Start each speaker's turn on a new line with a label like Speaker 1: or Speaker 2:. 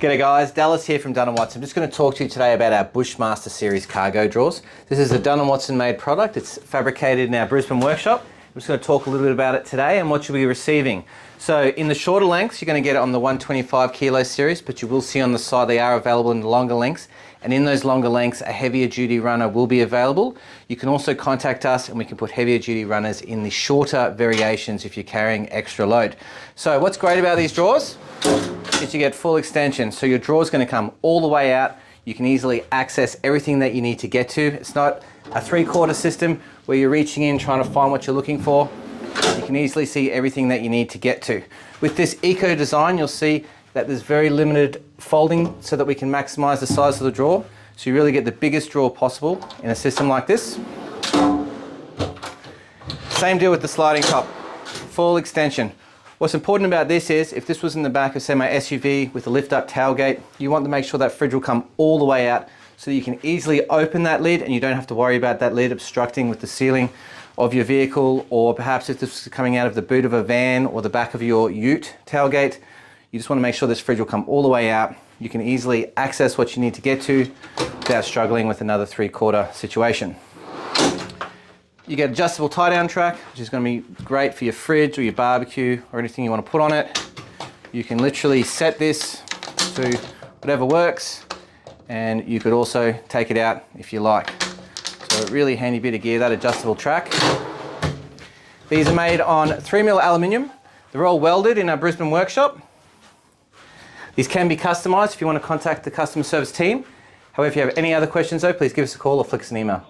Speaker 1: G'day guys, Dallas here from Dunn Watson. I'm just going to talk to you today about our Bushmaster Series cargo drawers. This is a Dunn Watson made product. It's fabricated in our Brisbane workshop. I'm just going to talk a little bit about it today and what you'll be receiving. So in the shorter lengths, you're going to get it on the 125 kilo series, but you will see on the side they are available in the longer lengths. And in those longer lengths, a heavier duty runner will be available. You can also contact us and we can put heavier duty runners in the shorter variations if you're carrying extra load. So what's great about these drawers is you get full extension. So your drawer is going to come all the way out. You can easily access everything that you need to get to. It's not a 3/4 system where you're reaching in trying to find what you're looking for. You can easily see everything that you need to get to. With this eco design, you'll see that there's very limited folding so that we can maximize the size of the drawer. So you really get the biggest drawer possible in a system like this. Same deal with the sliding top, full extension. What's important about this is if this was in the back of, say, my SUV with a lift up tailgate, you want to make sure that fridge will come all the way out so that you can easily open that lid and you don't have to worry about that lid obstructing with the ceiling of your vehicle, or perhaps if this is coming out of the boot of a van or the back of your ute tailgate, you just want to make sure this fridge will come all the way out. You can easily access what you need to get to without struggling with another 3/4 situation. You get adjustable tie down track, which is going to be great for your fridge or your barbecue or anything you want to put on it. You can literally set this to whatever works, and you could also take it out if you like. So a really handy bit of gear, that adjustable track. These are made on 3mm aluminium. They're all welded in our Brisbane workshop. These can be customised if you want to contact the customer service team. However, if you have any other questions though, please give us a call or flick us an email.